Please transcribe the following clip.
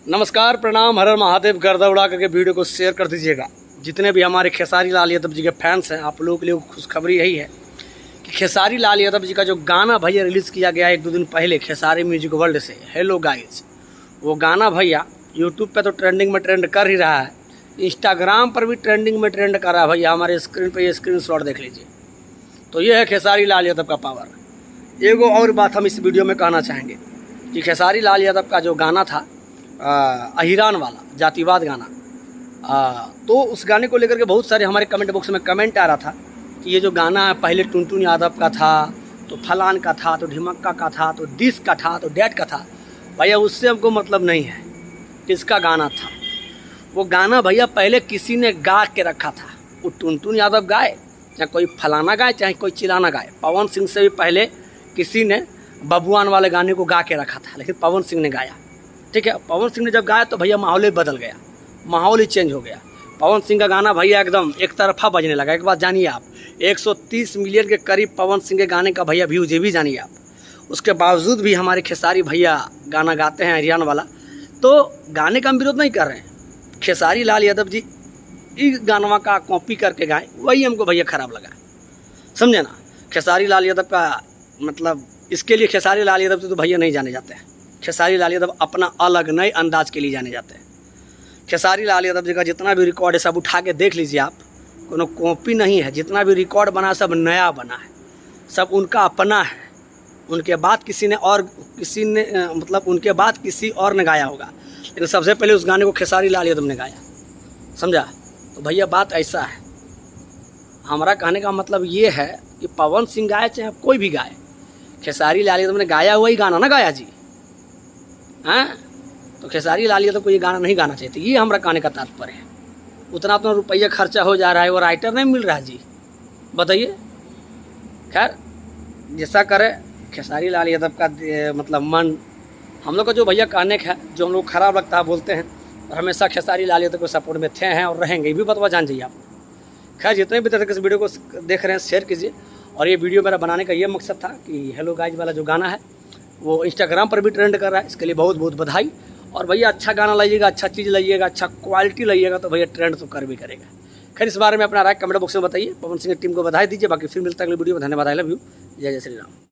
नमस्कार, प्रणाम, हर हर महादेव। गर्दा उड़ा करके वीडियो को शेयर कर दीजिएगा। जितने भी हमारे खेसारी लाल यादव जी के फैंस हैं, आप लोगों के लिए खुशखबरी यही है कि खेसारी लाल यादव जी का जो गाना भैया रिलीज़ किया गया एक दो दिन पहले खेसारी म्यूजिक वर्ल्ड से, हेलो गाइज, वो गाना भैया यूट्यूब पे तो ट्रेंडिंग में ट्रेंड कर ही रहा है, इंस्टाग्राम पर भी ट्रेंडिंग में ट्रेंड कर रहा है। भैया हमारे स्क्रीन पर ये स्क्रीनशॉट देख लीजिए। तो ये है खेसारी लाल यादव का पावर। एगो और बात हम इस वीडियो में कहना चाहेंगे कि खेसारी लाल यादव का जो गाना था अहिरान वाला जातिवाद गाना, तो उस गाने को लेकर के बहुत सारे हमारे कमेंट बॉक्स में कमेंट आ रहा था कि ये जो गाना है पहले टुनटुन यादव का था, तो फलान का था, तो ढिमक्का का था, तो दिस का था, तो डैड का था। भैया उससे हमको मतलब नहीं है किसका गाना था। वो गाना भैया पहले किसी ने गा के रखा था। वो टुनटुन यादव गाए, चाहे कोई फलाना गाए, चाहे कोई चिलाना गाए। पवन सिंह से भी पहले किसी ने बबुआन वाले गाने को गा के रखा था, लेकिन पवन सिंह ने गाया। ठीक है, पवन सिंह ने जब गाया तो भैया माहौल ही बदल गया, माहौल ही चेंज हो गया। पवन सिंह का गाना भैया एकदम एक तरफा बजने लगा। एक बात जानिए आप, 130 मिलियन के करीब पवन सिंह के गाने का भैया व्यूज ये भी जानिए आप। उसके बावजूद भी हमारे खेसारी भैया गाना गाते हैं हरियाणा वाला। तो गाने का हम विरोध नहीं कर रहे हैं, खेसारी लाल यादव जी इस गानवा का कॉपी करके गाए, वही हमको भैया ख़राब लगा, समझे ना। खेसारी लाल यादव का मतलब इसके लिए खेसारी लाल यादव से तो भैया नहीं जाने जाते हैं। खेसारी लाल यादव अपना अलग नए अंदाज के लिए जाने जाते हैं। खेसारी लाल यादव जी का जितना भी रिकॉर्ड है सब उठा के देख लीजिए आप, कोनो कॉपी नहीं है। जितना भी रिकॉर्ड बना सब नया बना है, सब उनका अपना है। उनके बाद किसी ने मतलब उनके बाद किसी और ने गाया होगा, लेकिन सबसे पहले उस गाने को खेसारी लाल यादव ने गाया, समझा। तो भैया बात ऐसा है, हमारा कहने का मतलब ये है कि पवन सिंह गाए चाहे कोई भी गाए, खेसारी लाल यादव ने गाया हुआ ही गाना ना गाया जी, हैं। तो खेसारी लाल यादव को ये गाना नहीं गाना चाहिए। ये हमारा कहने का तात्पर्य है। उतना रुपया खर्चा हो जा रहा है, वो राइटर नहीं मिल रहा है जी, बताइए। खैर जैसा करे खेसारी लाल यादव का मतलब मन, हम लोग का जो भैया कहने का है, जो हम लोग ख़राब लगता है बोलते हैं, और हमेशा खेसारी लाल यादव को सपोर्ट में थे हैं और रहेंगे, ये भी बतवा जान जाइए आप। खैर जितने भी तरह के इस वीडियो को देख रहे हैं शेयर कीजिए। और ये वीडियो मेरा बनाने का ये मकसद था कि हेलो गाइज वाला जो गाना है वो इंस्टाग्राम पर भी ट्रेंड कर रहा है, इसके लिए बहुत बहुत बधाई। और भैया अच्छा गाना लाइएगा, अच्छा चीज़ लाइएगा, अच्छा क्वालिटी लाइएगा, तो भैया ट्रेंड तो कर भी करेगा। खैर इस बारे में अपना राय कमेंट बॉक्स में बताइए। पवन सिंह की टीम को बधाई दीजिए। बाकी फिर मिलता है अगली वीडियो में। धन्यवाद, आई लव यू, जय जय श्री राम।